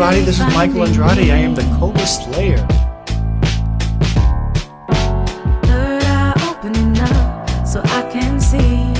everybody. This is Michael Andrade. I am the Cobra Slayer. Third eye opening up so I can see.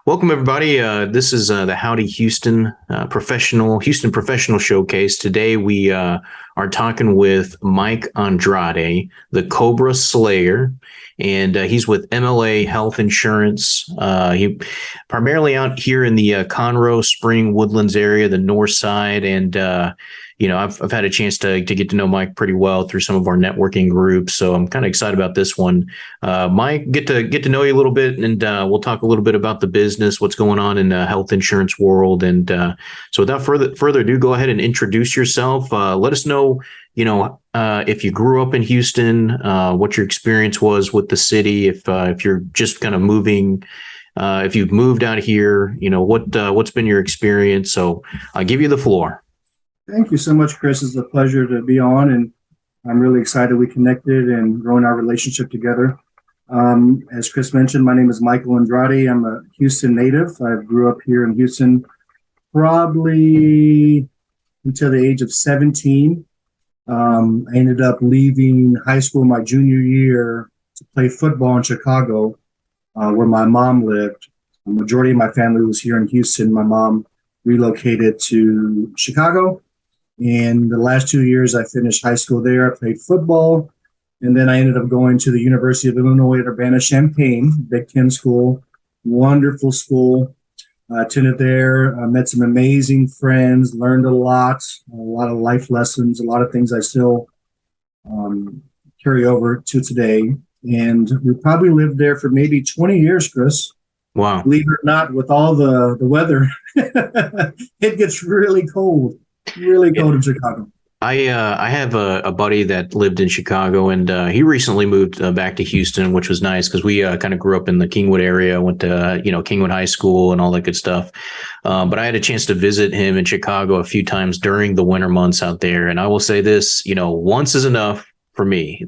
Welcome, everybody. This is the Howdy Houston Houston Professional Showcase. Today we are talking with Mike Andrade, the Cobra Slayer, and he's with MLA Health Insurance. He primarily out here in the Conroe, Spring, Woodlands area, the north side, and I've had a chance to get to know Mike pretty well through some of our networking groups, so I'm kind of excited about this one. Mike, get to know you a little bit, and we'll talk a little bit about the business, what's going on in the health insurance world, and so without further ado, go ahead and introduce yourself. Let us know, if you grew up in Houston, what your experience was with the city, if you're just kind of moving. If you've moved out here, what's been your experience? So I'll give you the floor. Thank you so much, Chris. It's a pleasure to be on, and I'm really excited we connected and growing our relationship together. As Chris mentioned, my name is Michael Andrade. I'm a Houston native. I grew up here in Houston probably until the age of 17. I ended up leaving high school my junior year to play football in Chicago, where my mom lived. The majority of my family was here in Houston. My mom relocated to Chicago. And the last 2 years, I finished high school there. I played football. And then I ended up going to the University of Illinois at Urbana-Champaign, Big Ten school, wonderful school. Attended there, met some amazing friends, learned a lot of life lessons, a lot of things I still carry over to today. And we probably lived there for maybe 20 years, Chris. Wow. Believe it or not, with all the weather, it gets really cold in Chicago. I have a buddy that lived in Chicago, and he recently moved back to Houston, which was nice because we kind of grew up in the Kingwood area, went to Kingwood High School and all that good stuff. But I had a chance to visit him in Chicago a few times during the winter months out there, and I will say this: once is enough for me.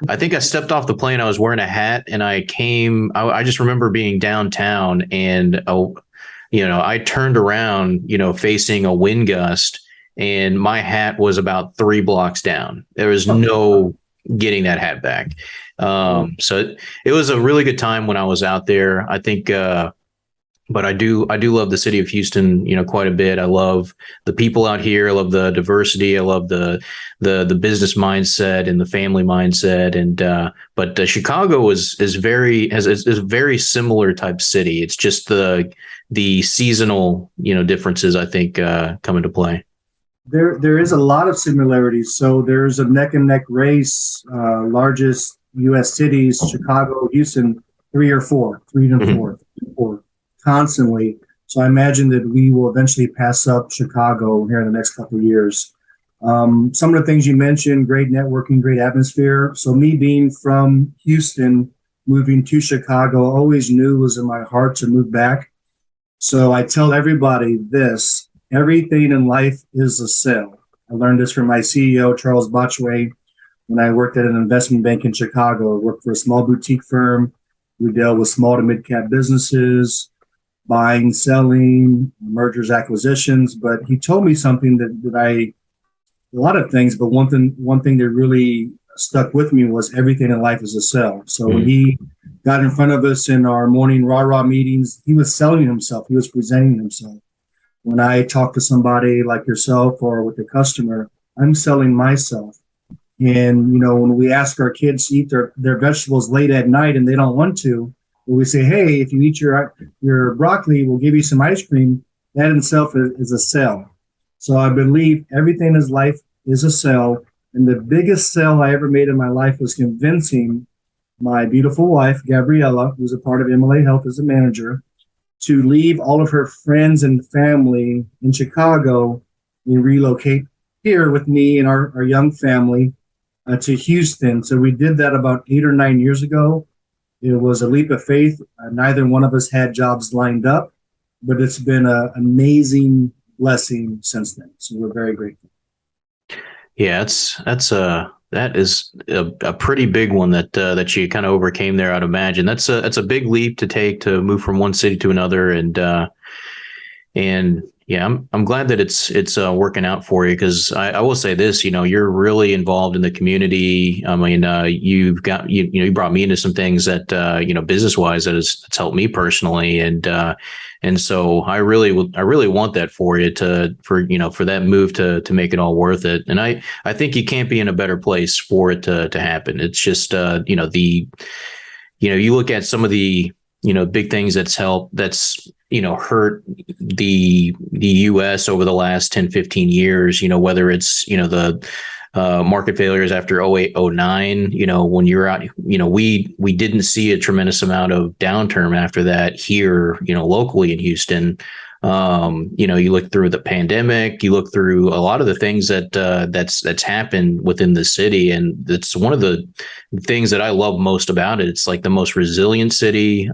I think I stepped off the plane. I was wearing a hat, and I just remember being downtown, and I turned around, facing a wind gust. And my hat was about 3 blocks down. There was no getting that hat back. So it was a really good time when I was out there. I think, but I do love the city of Houston, quite a bit. I love the people out here. I love the diversity. I love the business mindset and the family mindset. And but Chicago is a very similar type city. It's just the seasonal differences, I think, come into play. There is a lot of similarities. So there's a neck and neck race. Largest U.S. cities: Chicago, Houston, 3 or 4, 3 to 4, 4, constantly. So I imagine that we will eventually pass up Chicago here in the next couple of years. Some of the things you mentioned: great networking, great atmosphere. So me being from Houston, moving to Chicago, always knew it was in my heart to move back. So I tell everybody this. Everything in life is a sale. I learned this from my CEO, Charles Botchway, when I worked at an investment bank in Chicago. I worked for a small boutique firm. We dealt with small to mid-cap businesses, buying, selling, mergers, acquisitions. But he told me something a lot of things, but one thing that really stuck with me was everything in life is a sell. So when he got in front of us in our morning rah-rah meetings, he was selling himself. He was presenting himself. When I talk to somebody like yourself or with a customer, I'm selling myself. And, when we ask our kids to eat their vegetables late at night and they don't want to, we say, hey, if you eat your broccoli, we'll give you some ice cream. That in itself is a sell. So I believe everything in life is a sell. And the biggest sell I ever made in my life was convincing my beautiful wife, Gabriella, who's a part of MLA Health as a manager, to leave all of her friends and family in Chicago and relocate here with me and our young family to Houston. So we did that about 8 or 9 years ago. It was a leap of faith. Neither one of us had jobs lined up, but it's been an amazing blessing since then. So we're very grateful. Yeah, that is a pretty big one that you kind of overcame there. I'd imagine that's a big leap to take to move from one city to another, and Yeah, I'm glad that it's working out for you because I will say this, you're really involved in the community. I mean, you brought me into some things that business wise that's helped me personally, and so I really want that for you for that move to make it all worth it. And I think you can't be in a better place for it to happen. It's just you look at some of the big things that's hurt the US over the last 10, 15 years, whether it's the market failures after 08, 09, when you're out, we didn't see a tremendous amount of downturn after that here, locally in Houston. You look through the pandemic, you look through a lot of the things that's happened within the city. And it's one of the things that I love most about it. It's like the most resilient city,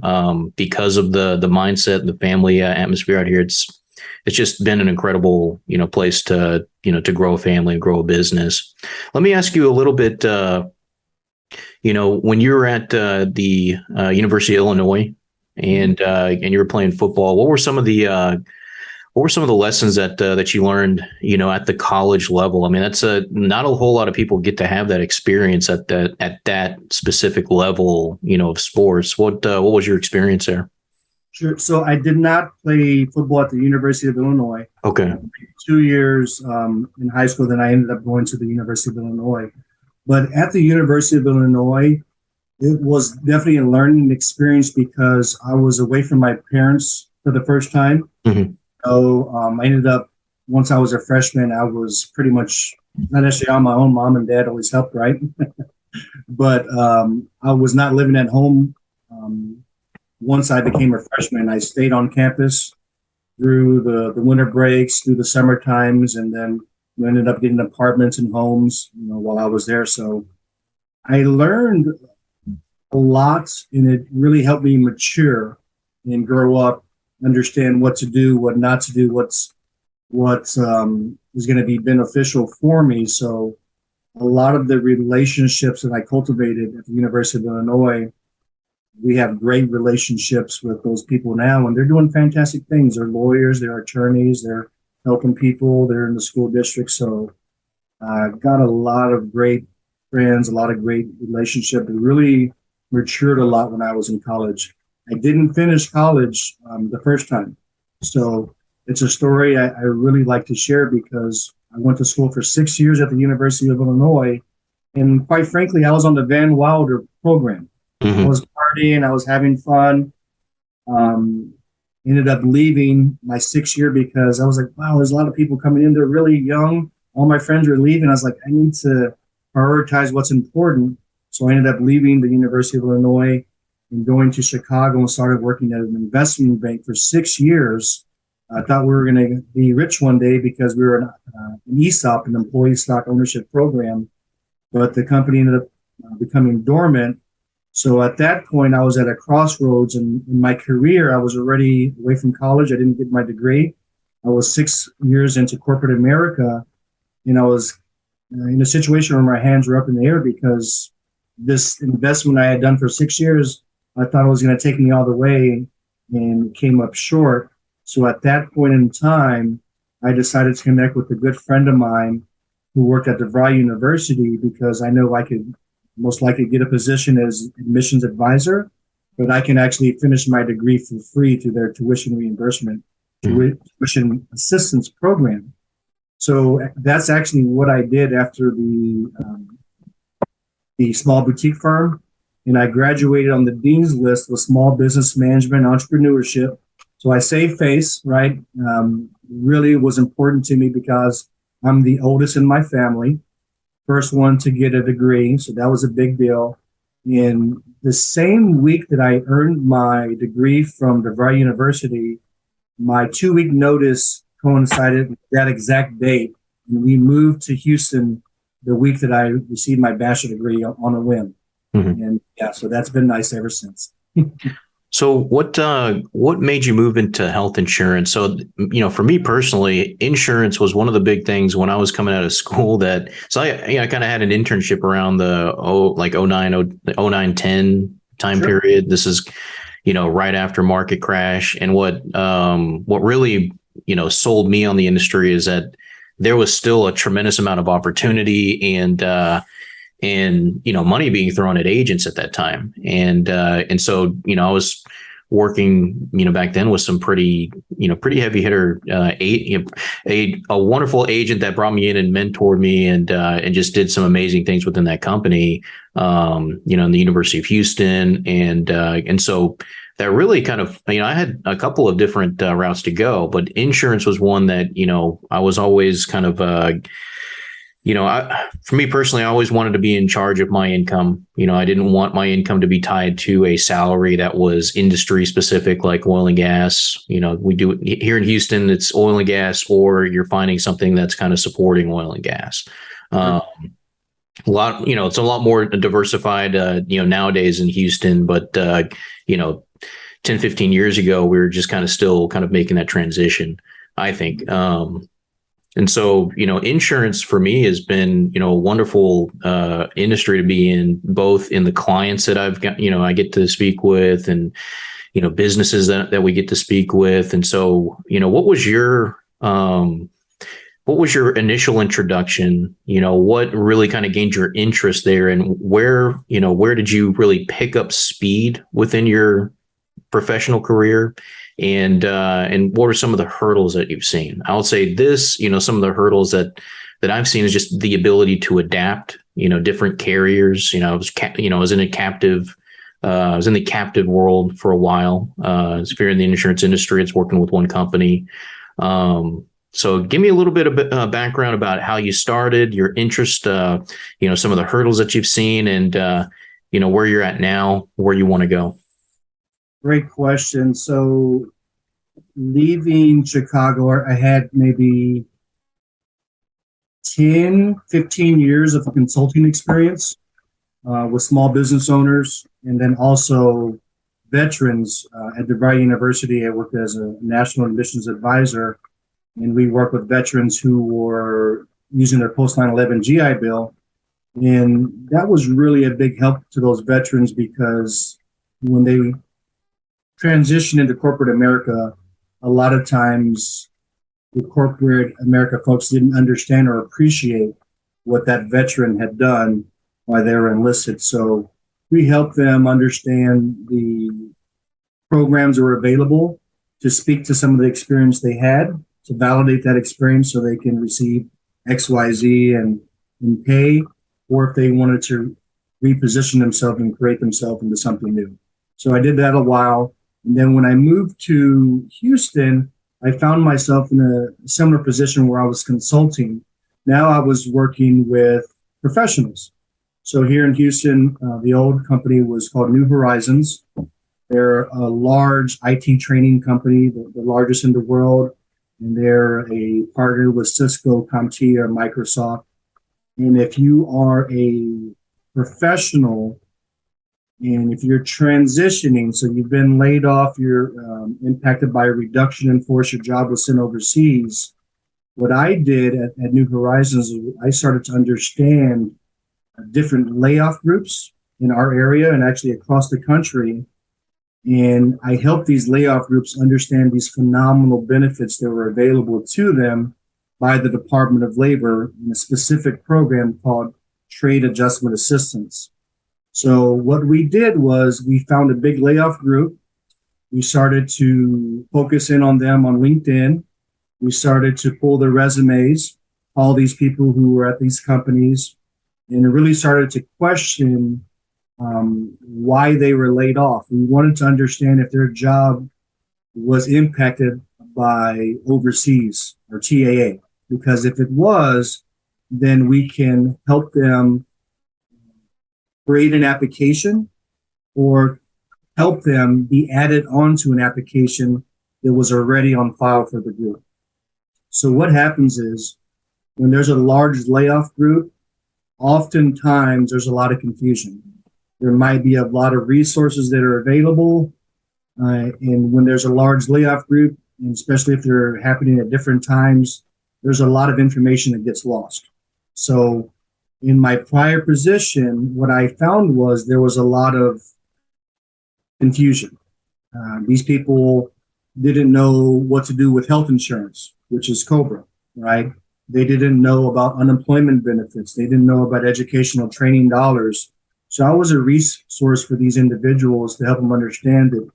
because of the mindset and the family atmosphere out here. It's just been an incredible, place to grow a family and grow a business. Let me ask you a little bit, when you were at the University of Illinois and you were playing football, what were some of the lessons that you learned, at the college level? I mean, that's not a whole lot of people get to have that experience at that specific level, of sports. What was your experience there? Sure. So I did not play football at the University of Illinois. Okay. 2 years in high school, then I ended up going to the University of Illinois. But at the University of Illinois, it was definitely a learning experience because I was away from my parents for the first time. Mm-hmm. So I ended up, once I was a freshman, I was pretty much not necessarily on my own. Mom and dad always helped, right? But I was not living at home. Once I became a freshman, I stayed on campus through the winter breaks, through the summer times, and then we ended up getting apartments and homes, while I was there. So I learned a lot, and it really helped me mature and grow up, understand what to do, what not to do, what is going to be beneficial for me. So a lot of the relationships that I cultivated at the University of Illinois, we have great relationships with those people now, and they're doing fantastic things. They're lawyers, they're attorneys, they're helping people, they're in the school district. So I got a lot of great friends, a lot of great relationships. It really matured a lot when I was in college. I didn't finish college the first time. So it's a story I really like to share because I went to school for 6 years at the University of Illinois. And quite frankly, I was on the Van Wilder program. Mm-hmm. I was partying, I was having fun. Ended up leaving my 6th year because I was like, wow, there's a lot of people coming in. They're really young. All my friends were leaving. I was like, I need to prioritize what's important. So I ended up leaving the University of Illinois and going to Chicago and started working at an investment bank for 6 years. I thought we were going to be rich one day because we were an ESOP, an employee stock ownership program, but the company ended up becoming dormant. So at that point, I was at a crossroads in my career. I was already away from college. I didn't get my degree. I was 6 years into corporate America, and I was in a situation where my hands were up in the air because this investment I had done for 6 years, I thought it was going to take me all the way and came up short. So at that point in time, I decided to connect with a good friend of mine who worked at DeVry University because I know I could most likely get a position as admissions advisor, but I can actually finish my degree for free through their tuition reimbursement, tuition assistance program. So that's actually what I did after the small boutique firm. And I graduated on the dean's list with small business management, entrepreneurship. So I saved face, right? Really was important to me because I'm the oldest in my family. First one to get a degree, so that was a big deal. In the same week that I earned my degree from DeVry University, my 2-week notice coincided with that exact date, and we moved to Houston the week that I received my bachelor degree on a whim. Mm-hmm. And yeah, so that's been nice ever since. So what made you move into health insurance? So, for me personally, insurance was one of the big things when I was coming out of school I kind of had an internship around the 09-10 time Sure. period. This is, right after market crash. And what really sold me on the industry is that there was still a tremendous amount of opportunity and money being thrown at agents at that time. And so, I was working, back then with some pretty heavy hitter, a wonderful agent that brought me in and mentored me and just did some amazing things within that company, in the University of Houston. And so that really kind of, I had a couple of different routes to go, but insurance was one that, I was always kind of, for me personally, I always wanted to be in charge of my income. I didn't want my income to be tied to a salary that was industry specific, like oil and gas. We do it here in Houston, it's oil and gas, or you're finding something that's kind of supporting oil and gas. It's a lot more diversified, nowadays in Houston, but, 10, 15 years ago, we were just kind of still kind of making that transition, I think. And so, insurance for me has been, a wonderful industry to be in, both in the clients that I've got, I get to speak with, and, businesses that we get to speak with. And so, what was your initial introduction? What really kind of gained your interest there, and where did you really pick up speed within your professional career? And what are some of the hurdles that you've seen? I would say this, some of the hurdles that I've seen is just the ability to adapt, different carriers. I was in a captive, I was in the captive world for a while. If you're in the insurance industry, it's working with one company. So give me a little bit of background about how you started, your interest, some of the hurdles that you've seen, and, where you're at now, where you want to go. Great question. So leaving Chicago, I had maybe 10, 15 years of consulting experience with small business owners, and then also veterans at DeVry University. I worked as a national admissions advisor, and we worked with veterans who were using their post 9/11 GI Bill. And that was really a big help to those veterans, because when they transition into corporate America, a lot of times the corporate America folks didn't understand or appreciate what that veteran had done while they were enlisted. So we helped them understand the programs that were available, to speak to some of the experience they had, to validate that experience so they can receive XYZ and pay, or if they wanted to reposition themselves and create themselves into something new. So I did that a while. And then when I moved to Houston, I found myself in a similar position where I was consulting. Now I was working with professionals. So here in Houston, the old company was called New Horizons. They're a large IT training company, the largest in the world. And they're a partner with Cisco, CompTIA, Microsoft. And if you are a professional, and if you're transitioning, so you've been laid off, you're impacted by a reduction in force, your job was sent overseas. What I did at New Horizons is I started to understand different layoff groups in our area and actually across the country. And I helped these layoff groups understand these phenomenal benefits that were available to them by the Department of Labor in a specific program called Trade Adjustment Assistance. So what we did was we found a big layoff group. We started to focus in on them on LinkedIn. We started to pull their resumes, all these people who were at these companies, and it really started to question why they were laid off. We wanted to understand if their job was impacted by overseas or TAA, because if it was, then we can help them create an application or help them be added onto an application that was already on file for the group. So what happens is when there's a large layoff group, oftentimes there's a lot of confusion. There might be a lot of resources that are available. And when there's a large layoff group, and especially if they're happening at different times, there's a lot of information that gets lost. So in my prior position, what I found was there was a lot of confusion. These people didn't know what to do with health insurance, which is COBRA, right? They didn't know about unemployment benefits. They didn't know about educational training dollars. So I was a resource for these individuals to help them understand that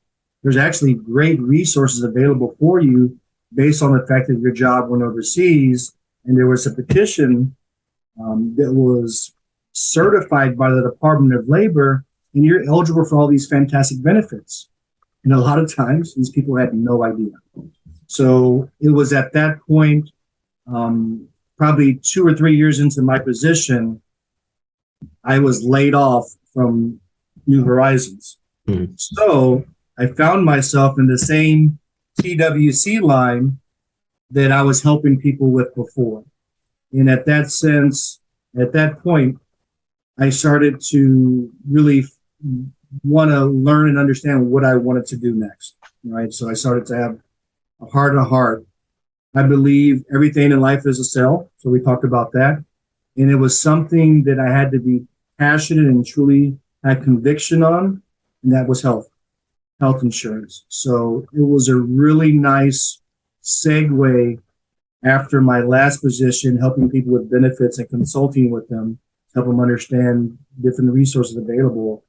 there's actually great resources available for you based on the fact that your job went overseas. And there was a petition that was certified by the Department of Labor, and you're eligible for all these fantastic benefits. And a lot of times, these people had no idea. So it was at that point, probably 2 or 3 years into my position, I was laid off from New Horizons. Mm-hmm. So I found myself in the same TWC line that I was helping people with before. And at that point, I started to really want to learn and understand what I wanted to do next, right? So I started to have a heart to heart. I believe everything in life is a sell. So we talked about that. And it was something that I had to be passionate and truly had conviction on, and that was health insurance. So it was a really nice segue after my last position, helping people with benefits and consulting with them, help them understand different resources available.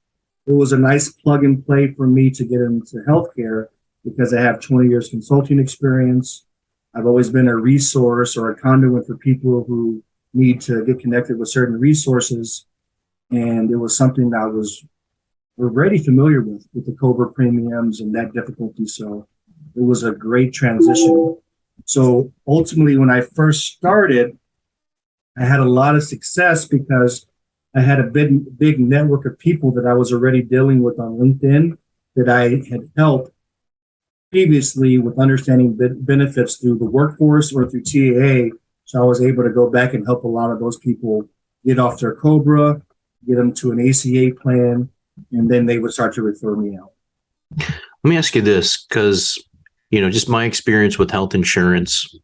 It was a nice plug and play for me to get into healthcare because I have 20 years consulting experience. I've always been a resource or a conduit for people who need to get connected with certain resources. And it was something that I was already familiar with the COBRA premiums and that difficulty. So it was a great transition. So ultimately, when I first started, I had a lot of success because I had a big network of people that I was already dealing with on LinkedIn that I had helped previously with understanding benefits through the workforce or through TAA. So I was able to go back and help a lot of those people get off their COBRA, get them to an ACA plan, and then they would start to refer me out. Let me ask you this, because, just my experience with health insurance,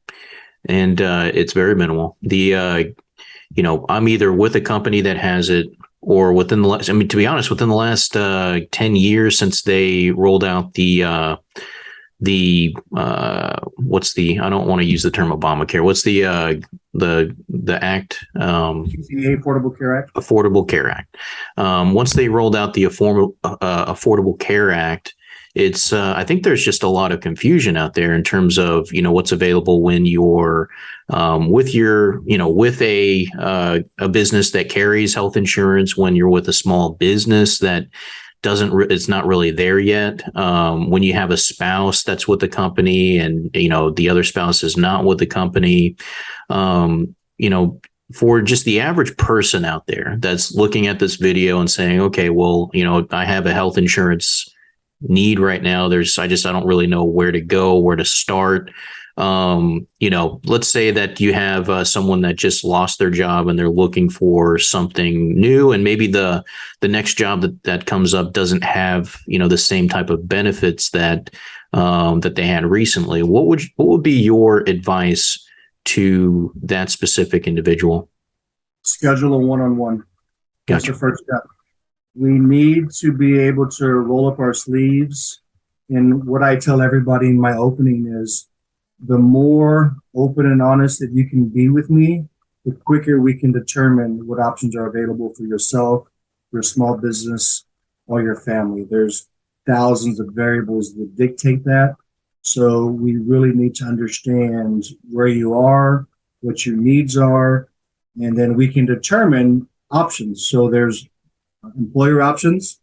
and it's very minimal. I'm either with a company that has it or within the last, to be honest, within the last 10 years since they rolled out I don't want to use the term Obamacare. What's the act? ACA Affordable Care Act. Affordable Care Act. Once they rolled out the Affordable Care Act, it's I think there's just a lot of confusion out there in terms of what's available when you're with a business that carries health insurance, when you're with a small business that it's not really there yet. When you have a spouse that's with the company and the other spouse is not with the company, for just the average person out there that's looking at this video and saying, okay, well, I have a health insurance need right now. I don't really know where to go, where to start. Let's say that you have someone that just lost their job and they're looking for something new, and maybe the next job that comes up doesn't have the same type of benefits that they had recently. What would be your advice to that specific individual? Schedule a one-on-one. That's Gotcha. the first step. We need to be able to roll up our sleeves. And what I tell everybody in my opening is, the more open and honest that you can be with me, the quicker we can determine what options are available for yourself, your small business, or your family. There's thousands of variables that dictate that. So we really need to understand where you are, what your needs are, and then we can determine options. So there's employer options.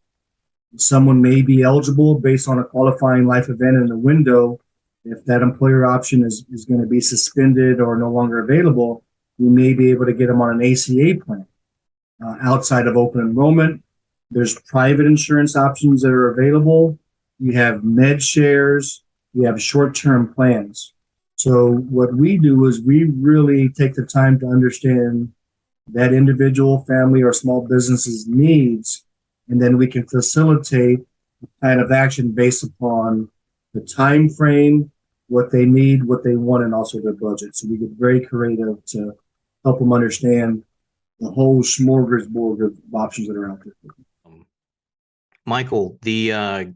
Someone may be eligible based on a qualifying life event in the window. If that employer option is going to be suspended or no longer available, we may be able to get them on an ACA plan. Outside of open enrollment, there's private insurance options that are available. You have med shares, you have short-term plans. So what we do is we really take the time to understand that individual, family, or small business's needs, and then we can facilitate a plan of action based upon the time frame, what they need, what they want, and also their budget. So we get very creative to help them understand the whole smorgasbord of options that are out there. Michael, the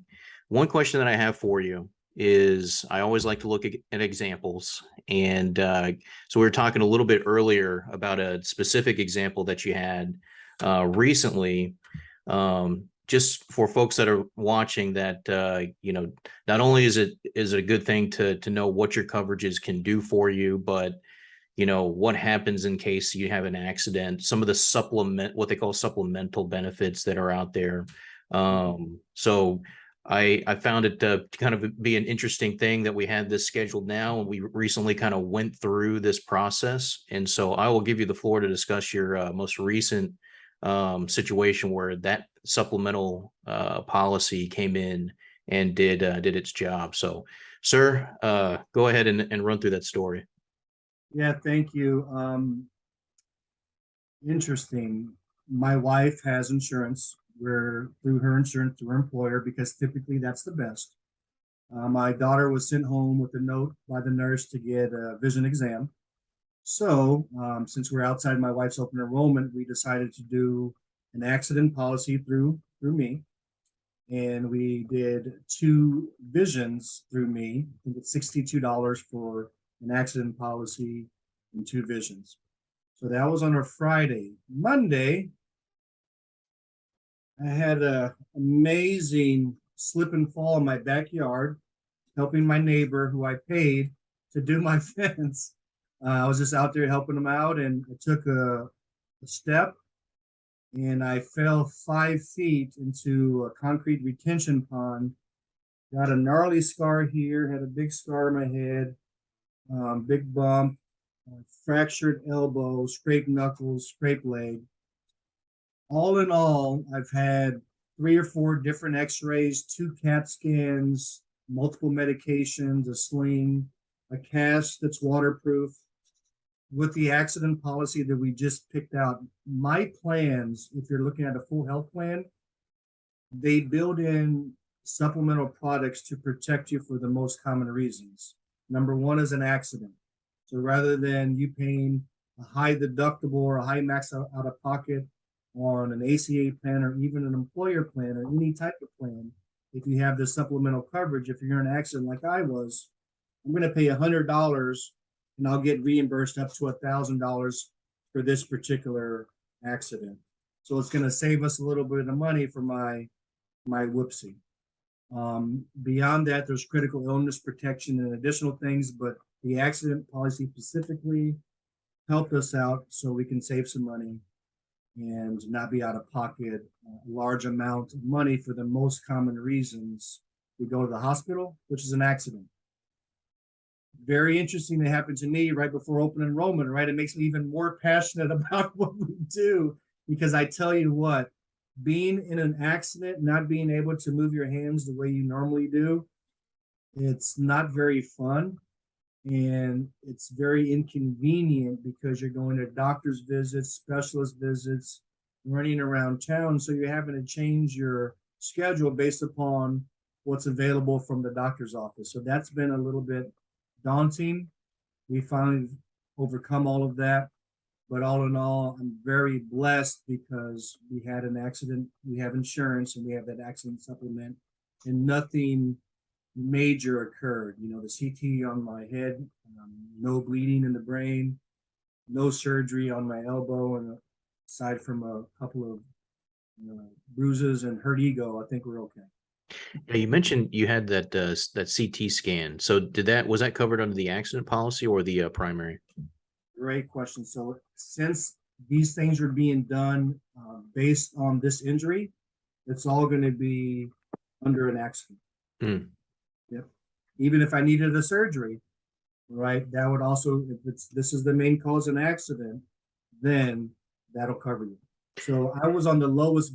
one question that I have for you is I always like to look at examples. And so we were talking a little bit earlier about a specific example that you had recently. Just for folks that are watching, that not only is it a good thing to know what your coverages can do for you, but what happens in case you have an accident, some of the what they call supplemental benefits that are out there. So I found it to kind of be an interesting thing that we had this scheduled now, and we recently kind of went through this process. And so I will give you the floor to discuss your most recent situation where that supplemental policy came in and did its job. So, sir, go ahead and run through that story. Yeah, thank you. Interesting. My wife has insurance. We're through her insurance through her employer because typically that's the best. My daughter was sent home with a note by the nurse to get a vision exam. So, since we're outside my wife's open enrollment, we decided to do an accident policy through me, and we did 2 visions through me. I think it's $62 for an accident policy and 2 visions. So that was on a Friday. Monday, I had a amazing slip and fall in my backyard, helping my neighbor who I paid to do my fence. I was just out there helping him out, and I took a step, and I fell 5 feet into a concrete retention pond. Got a gnarly scar here, had a big scar on my head, big bump, fractured elbow, scraped knuckles, scraped leg. All in all, I've had 3 or 4 different x-rays, 2 CAT scans, multiple medications, a sling, a cast that's waterproof. With the accident policy that we just picked out, my plans, if you're looking at a full health plan, they build in supplemental products to protect you for the most common reasons. Number one is an accident. So rather than you paying a high deductible or a high max out of pocket on an ACA plan or even an employer plan or any type of plan, if you have this supplemental coverage, if you're in an accident like I was, I'm going to pay $100 and I'll get reimbursed up to $1,000 for this particular accident. So it's going to save us a little bit of money for my whoopsie. Beyond that, there's critical illness protection and additional things, but the accident policy specifically helped us out so we can save some money and not be out of pocket a large amount of money for the most common reasons. We go to the hospital, which is an accident. Very interesting that happened to me right before open enrollment, right? It makes me even more passionate about what we do, because I tell you what, being in an accident, not being able to move your hands the way you normally do, it's not very fun. And it's very inconvenient because you're going to doctor's visits, specialist visits, running around town. So you're having to change your schedule based upon what's available from the doctor's office. So that's been a little bit daunting. We finally overcome all of that. But all in all, I'm very blessed because we had an accident, we have insurance, and we have that accident supplement, and nothing major occurred. The CT on my head, no bleeding in the brain, no surgery on my elbow, and aside from a couple of bruises and hurt ego, I think we're okay. Yeah, you mentioned you had that CT scan. So was that covered under the accident policy or the primary? Great question. So since these things are being done based on this injury, it's all going to be under an accident. Mm. Yep. Even if I needed a surgery, right, that would also, if this is the main cause of an accident, then that'll cover you. So I was on the lowest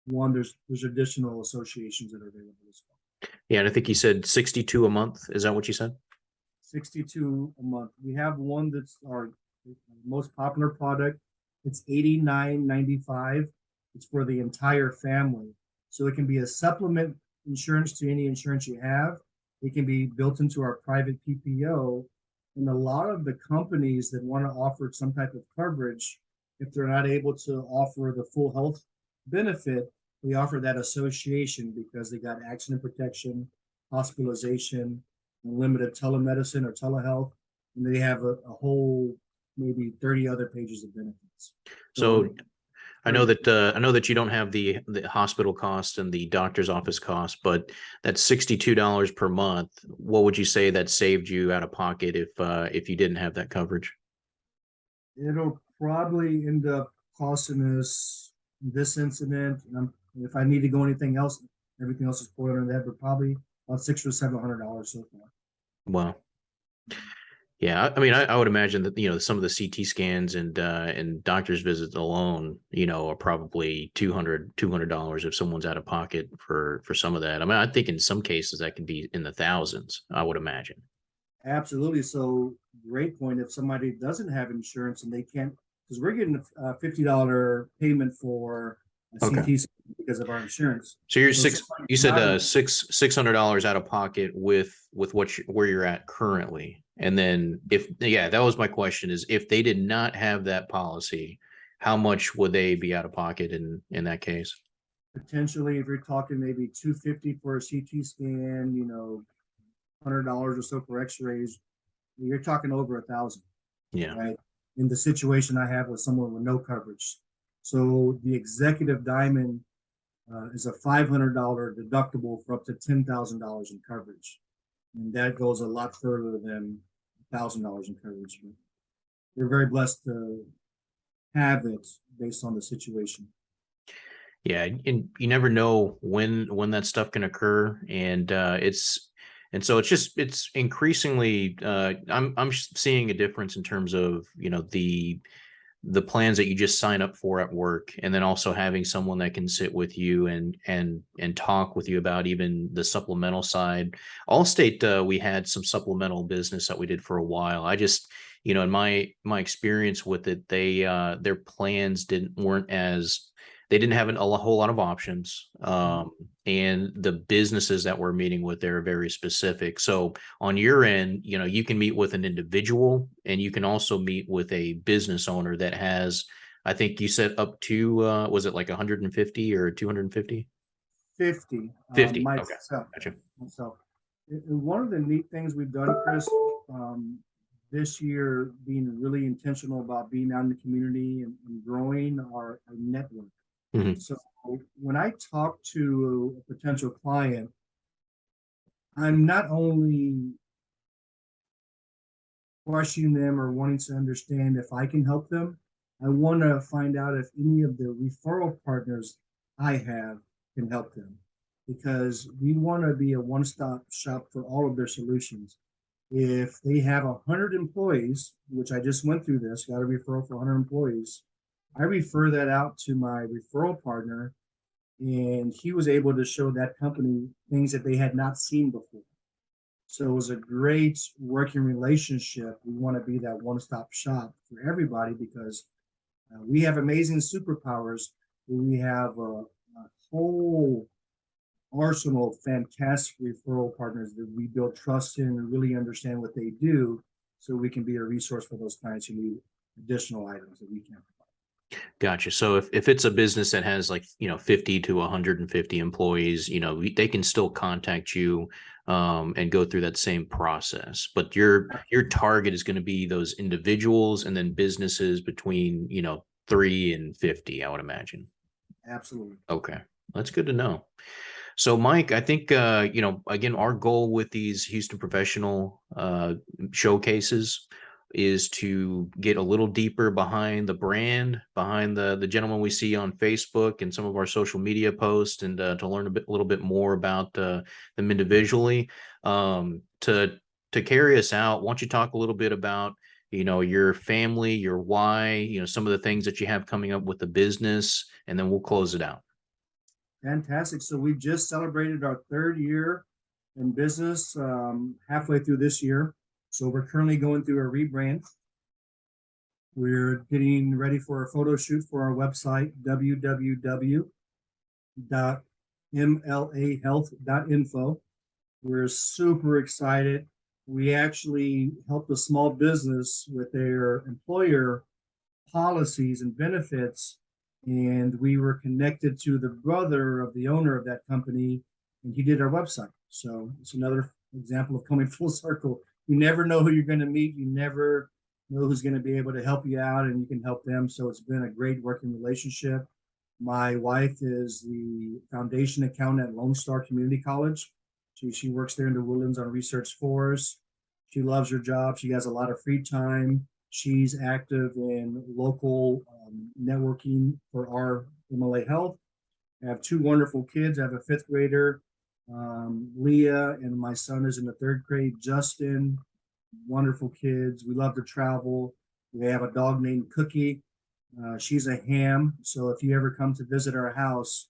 one. There's additional associations that are available as well. Yeah, and I think you said 62 a month. Is that what you said? 62 a month. We have one that's our most popular product. It's $89.95. It's for the entire family. So it can be a supplement insurance to any insurance you have. It can be built into our private PPO. And a lot of the companies that want to offer some type of coverage, if they're not able to offer the full health benefit, we offer that association because they got accident protection, hospitalization, unlimited telemedicine or telehealth, and they have a whole maybe 30 other pages of benefits. So I know that you don't have the hospital cost and the doctor's office cost, but that's $62 per month. What would you say that saved you out of pocket if you didn't have that coverage? It'll probably end up costing us this incident. And if I need to go anything else, everything else is quoted under that, but probably about $600 or $700 so far. Well, yeah, I mean, I would imagine that some of the CT scans and doctor's visits alone, are probably $200 if someone's out of pocket for some of that. I mean, I think in some cases that could be in the thousands, I would imagine. Absolutely. So great point. If somebody doesn't have insurance and they can't, because we're getting a $50 payment for a Okay. CT scan because of our insurance. So you're So you said somebody- $600 out of pocket with where you're at currently. And then that was my question, is if they did not have that policy, how much would they be out of pocket in that case? potentially, if you're talking maybe $250 for a CT scan, $100 or so for X-rays, you're talking over $1,000, Yeah. right? In the situation I have with someone with no coverage. So the executive diamond is a $500 deductible for up to $10,000 in coverage, and that goes a lot further than $1,000 in coverage. But we're very blessed to have it based on the situation. Yeah, and you never know when that stuff can occur, and so it's increasingly I'm seeing a difference in terms of the plans that you just sign up for at work, and then also having someone that can sit with you and talk with you about even the supplemental side. Allstate, we had some supplemental business that we did for a while. I just, in my experience with it, their plans they didn't have a whole lot of options. And the businesses that we're meeting with, they're very specific. So on your end, you can meet with an individual, and you can also meet with a business owner that has, I think you said up to, was it like 150 or 250? 50. 50. Okay. Myself. Gotcha. So, one of the neat things we've done, Chris, this year, being really intentional about being out in the community and growing our network. Mhm. So when I talk to a potential client, I'm not only questioning them or wanting to understand if I can help them, I want to find out if any of the referral partners I have can help them, because we want to be a one-stop shop for all of their solutions. If they have 100 employees, which I just went through this, got a referral for 100 employees, I refer that out to my referral partner, and he was able to show that company things that they had not seen before. So it was a great working relationship. We want to be that one-stop shop for everybody, because we have amazing superpowers. We have a whole arsenal of fantastic referral partners that we build trust in and really understand what they do, so we can be a resource for those clients who need additional items that we can provide. Gotcha. So if it's a business that has 50 to 150 employees, they can still contact you and go through that same process. But your target is going to be those individuals, and then businesses between 3 and 50, I would imagine. Absolutely. Okay, that's good to know. So, Mike, I think again, our goal with these Houston Professional showcases is to get a little deeper behind the brand, behind the gentleman we see on Facebook and some of our social media posts, and to learn a little bit more about them individually. To carry us out, why don't you talk a little bit about your family, your why, some of the things that you have coming up with the business, and then we'll close it out. Fantastic. So we've just celebrated our 3rd year in business, halfway through this year. So we're currently going through a rebrand. We're getting ready for a photo shoot for our website, www.mlahealth.info. We're super excited. We actually helped a small business with their employer policies and benefits, and we were connected to the brother of the owner of that company, and he did our website. So it's another example of coming full circle. You never know who you're going to meet. You never know who's going to be able to help you out, and you can help them. So it's been a great working relationship. My wife is the foundation accountant at Lone Star Community College. She works there in the Woodlands on Research 4s. She loves her job. She has a lot of free time. She's active in local networking for our MLA Health. I have two wonderful kids. I have a fifth grader, Leah, and my son is in the third grade, Justin. Wonderful kids. We love to travel. We have a dog named Cookie. She's a ham. So if you ever come to visit our house,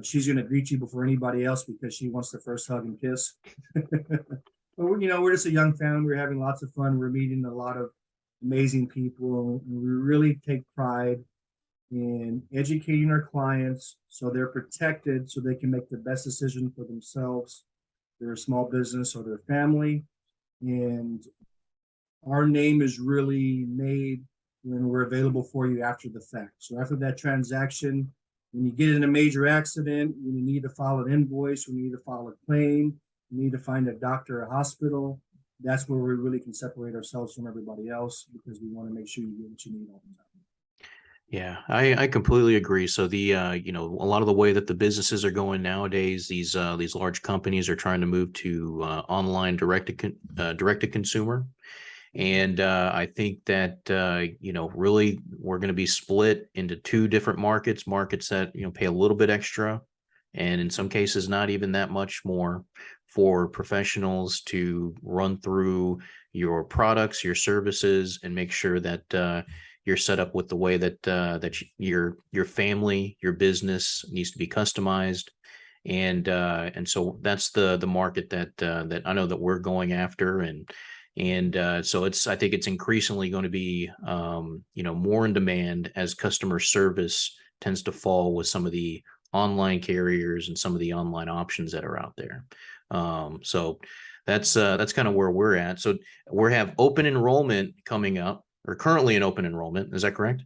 she's going to greet you before anybody else because she wants the first hug and kiss. But we're just a young family. We're having lots of fun. We're meeting a lot of amazing people, and we really take pride in educating our clients so they're protected, so they can make the best decision for themselves, their small business, or their family. And our name is really made when we're available for you after the fact. So after that transaction, when you get in a major accident, when you need to file an invoice, when you need to file a claim, you need to find a doctor or a hospital, that's where we really can separate ourselves from everybody else, because we want to make sure you get what you need all the time. Yeah, I completely agree. So the a lot of the way that the businesses are going nowadays, these large companies are trying to move to online direct to consumer, and I think that really we're going to be split into two different markets that pay a little bit extra, and in some cases not even that much more, for professionals to run through your products, your services, and make sure that you're set up with the way that your family, your business needs to be customized, and so that's the market that I know that we're going after, and so I think it's increasingly going to be more in demand as customer service tends to fall with some of the online carriers and some of the online options that are out there. So that's kind of where we're at. So we have open enrollment coming up, or currently in open enrollment. Is that correct?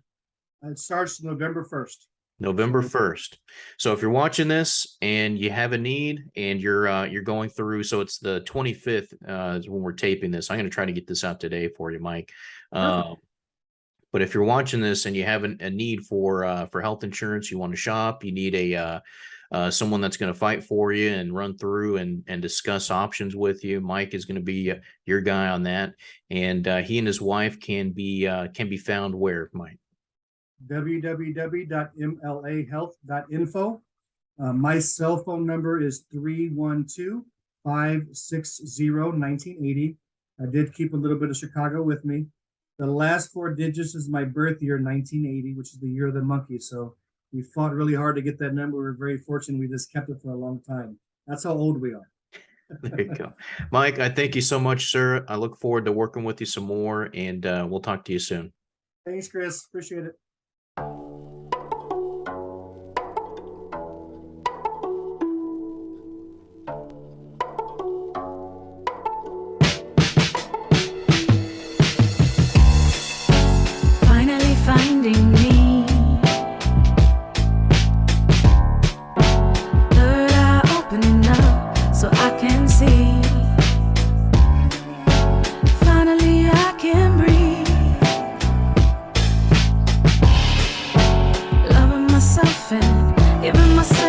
It starts November 1st. November 1st. So if you're watching this and you have a need and you're going through, so it's the 25th is when we're taping this. I'm going to try to get this out today for you, Mike. But if you're watching this and you have a need for health insurance, you want to shop, you need someone that's going to fight for you and run through and discuss options with you, Mike is going to be your guy on that. And he and his wife can be found where, Mike? www.mlahealth.info. My cell phone number is 312-560-1980. I did keep a little bit of Chicago with me. The last four digits is my birth year, 1980, which is the year of the monkey. So we fought really hard to get that number. We're very fortunate. We just kept it for a long time. That's how old we are. There you go. Mike, I thank you so much, sir. I look forward to working with you some more, and we'll talk to you soon. Thanks, Chris. Appreciate it.